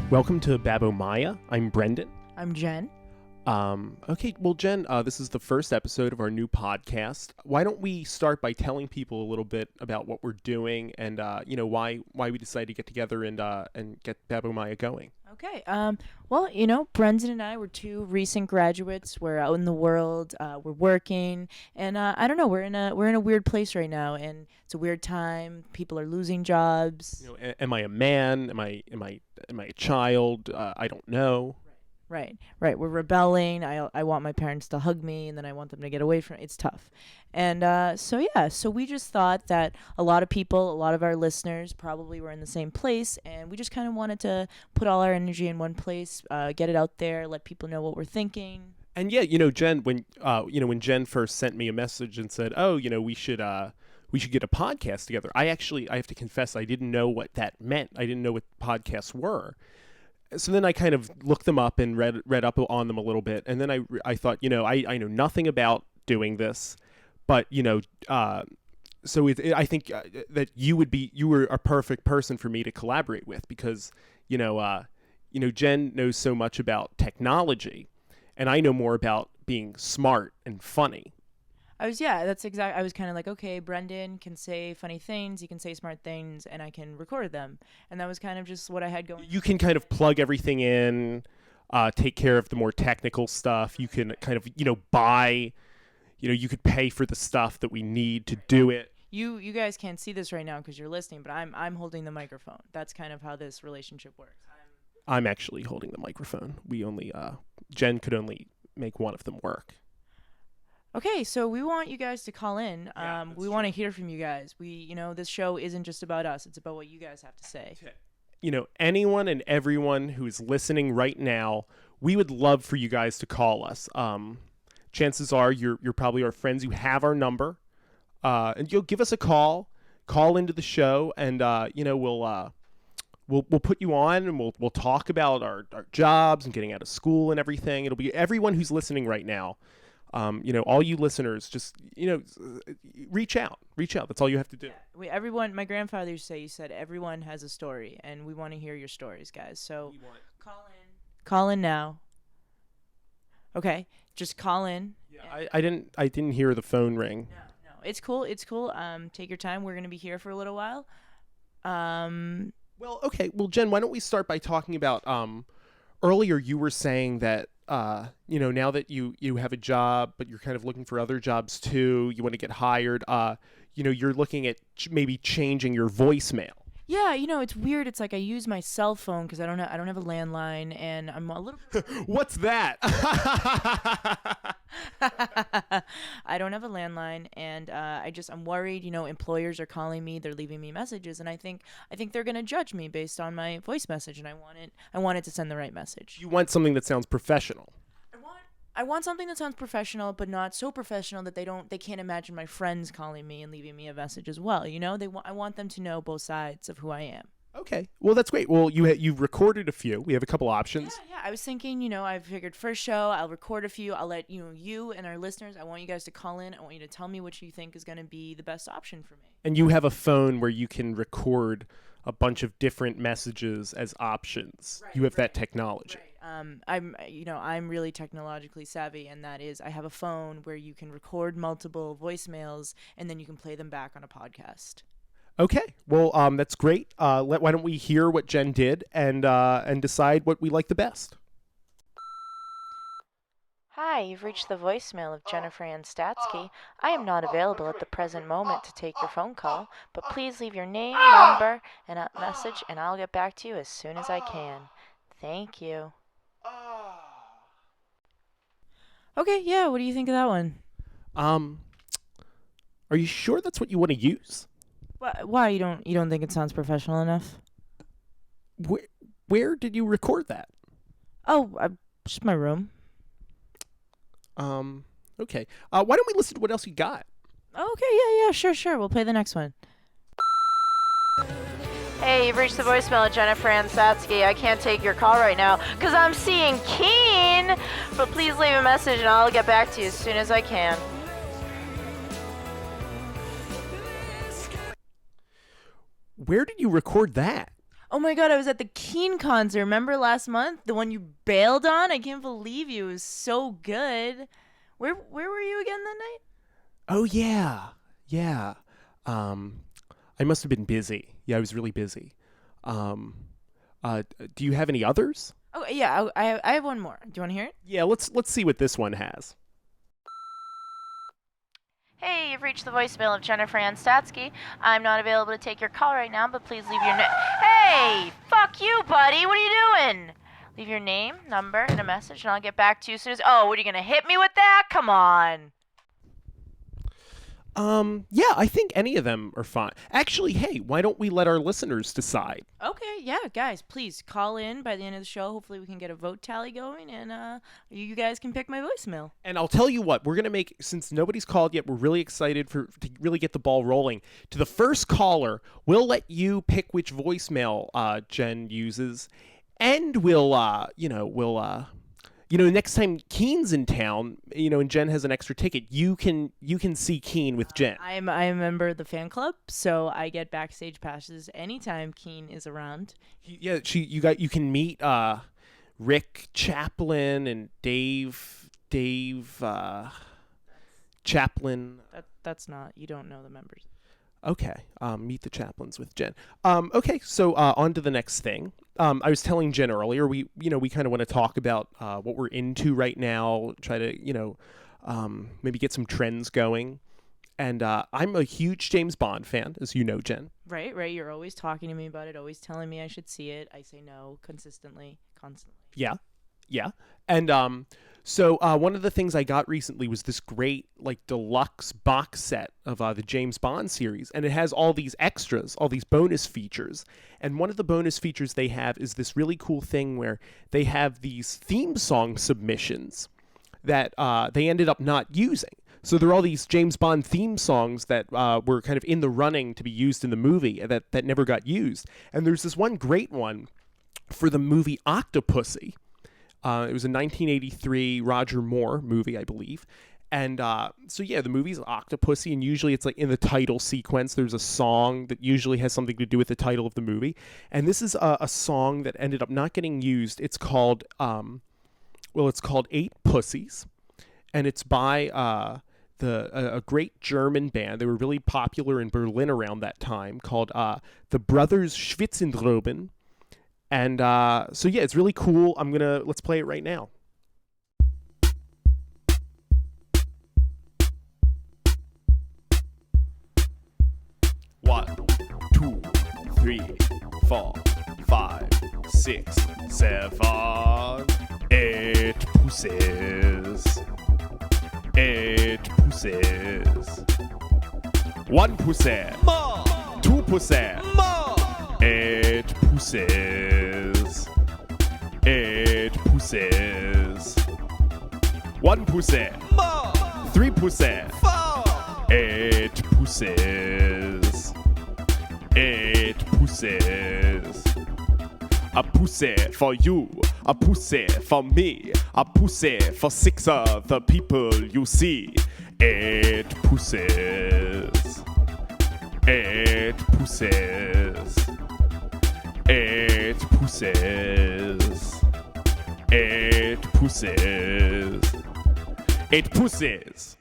Welcome to Babomya. I'm Brendan. I'm Jen. Okay, well, Jen, this is the first episode of our new podcast. Why don't we start by telling people a little bit about what we're doing and why we decided to get together and get Babomya going. Okay. Well, Brendan and I were two recent graduates. We're out in the world. We're working, and I don't know. We're in a weird place right now, and it's a weird time. People are losing jobs. Am I a man? Am I a child? I don't know. Right. We're rebelling. I want my parents to hug me, and then I want them to get away from it. It's tough. And so we just thought that a lot of our listeners probably were in the same place, and we just kind of wanted to put all our energy in one place, get it out there, let people know what we're thinking. And yeah, Jen, when Jen first sent me a message and said, "Oh, we should get a podcast together," I have to confess, I didn't know what that meant. I didn't know what podcasts were. So then I kind of looked them up and read up on them a little bit, and then I thought, I know nothing about doing this, but I think that you were a perfect person for me to collaborate with because Jen knows so much about technology, and I know more about being smart and funny. I was kind of like, okay, Brendan can say funny things, he can say smart things, and I can record them. And that was kind of just what I had going. You can kind of plug everything in, take care of the more technical stuff. You can kind of, buy, you could pay for the stuff that we need to do it. You guys can't see this right now because you're listening, but I'm holding the microphone. That's kind of how this relationship works. I'm actually holding the microphone. Jen could only make one of them work. Okay, so we want you guys to call in. We want to true. hear from you guys. This show isn't just about us. It's about what you guys have to say. Anyone and everyone who is listening right now, we would love for you guys to call us. Chances are you're probably our friends. You have our number. And you'll give us a call into the show, and we'll put you on, and we'll talk about our jobs and getting out of school and everything. It'll be everyone who's listening right now. All you listeners, just, reach out. That's all you have to do. Yeah. My grandfather used to say, you said everyone has a story, and we want to hear your stories, guys. So call in now. Okay, just call in. Yeah, I didn't hear the phone ring. No, it's cool. Take your time. We're going to be here for a little while. Well, okay. Well, Jen, why don't we start by talking about, earlier you were saying that, now that you have a job, but you're kind of looking for other jobs too, you want to get hired, you're looking at maybe changing your voicemail. Yeah, it's weird. It's like I use my cell phone because I don't have a landline, and I'm a little. What's that? I don't have a landline, and I'm worried. Employers are calling me, they're leaving me messages, and I think they're gonna judge me based on my voice message, and I want it to send the right message. You want something that sounds professional. I want something that sounds professional, but not so professional that they can't imagine my friends calling me and leaving me a message as well. I want them to know both sides of who I am. Okay, well that's great. Well, you've recorded a few. We have a couple options. Yeah. I was thinking, I figured first show I'll record a few. I'll let you and our listeners. I want you guys to call in. I want you to tell me which you think is going to be the best option for me. And you have a phone where you can record a bunch of different messages as options. You have that technology. Right. I'm really technologically savvy, and that is I have a phone where you can record multiple voicemails and then you can play them back on a podcast. Okay, well, that's great. Why don't we hear what Jen did and decide what we like the best? Hi, you've reached the voicemail of Jennifer Ann Statsky. I am not available at the present moment to take your phone call, but please leave your name, number, and a message, and I'll get back to you as soon as I can. Thank you. Okay, yeah, what do you think of that one? Are you sure that's what you want to use? Why you don't think it sounds professional enough? Where did you record that? Oh, just my room. Okay. Why don't we listen to what else you got? Okay, yeah, sure. We'll play the next one. Hey, you've reached the voicemail of Jennifer Ann Statsky. I can't take your call right now because I'm seeing Keen. But please leave a message and I'll get back to you as soon as I can. Where did you record that? Oh my God, I was at the Keen concert. Remember last month? The one you bailed on? I can't believe you. It was so good. Where were you again that night? Oh yeah, yeah. Um, I must have been busy. Yeah, I was really busy. Um, do you have any others? Oh yeah, I have one more. Do you want to hear it? Yeah, let's see what this one has. Hey, you've reached the voicemail of Jennifer Ann Statsky. I'm not available to take your call right now, but please leave your Hey! Fuck you, buddy! What are you doing? Leave your name, number, and a message, and I'll get back to you as soon as... Oh, what, are you gonna hit me with that? Come on! Yeah, I think any of them are fine. Actually, hey, why don't we let our listeners decide? Okay, yeah, guys, please call in by the end of the show. Hopefully we can get a vote tally going, and you guys can pick my voicemail. And I'll tell you what, we're gonna make, since nobody's called yet, we're really excited to really get the ball rolling. To the first caller, we'll let you pick which voicemail Jen uses, and next time Keen's in town, and Jen has an extra ticket, you can see Keen with Jen. I'm a member of the fan club, so I get backstage passes anytime Keen is around. You can meet Rick Chaplin and Dave Chaplin. That's not, you don't know the members. Okay, meet the Chaplins with Jen. Okay, so on to the next thing. I was telling Jen earlier, we kind of want to talk about what we're into right now, try to, maybe get some trends going. And I'm a huge James Bond fan, as you know, Jen. Right. You're always talking to me about it, always telling me I should see it. I say no constantly. Yeah. And so one of the things I got recently was this great deluxe box set of the James Bond series, and it has all these extras, all these bonus features. And one of the bonus features they have is this really cool thing where they have these theme song submissions that they ended up not using. So there are all these James Bond theme songs that were kind of in the running to be used in the movie that never got used. And there's this one great one for the movie Octopussy. It was a 1983 Roger Moore movie, I believe. And the movie's Octopussy, and usually it's in the title sequence, there's a song that usually has something to do with the title of the movie. And this is a song that ended up not getting used. It's called, Eight Pussies. And it's by a great German band. They were really popular in Berlin around that time, called the Brothers Schwitzendroben. And it's really cool. Let's play it right now. 1, 2, 3, 4, 5, 6, 7, 8 pussies. 8 pussies. 1 pussy. More. 2 pussy. More. 8 pussies. 8 pussies. 1 pussy. More. 3 pussy. 4. 8 pussies. 8 pussies. A pussy for you, a pussy for me, a pussy for 6 other people you see. 8 pussies. 8 pussies. 8 pussies. 8 pussies. 8 pussies.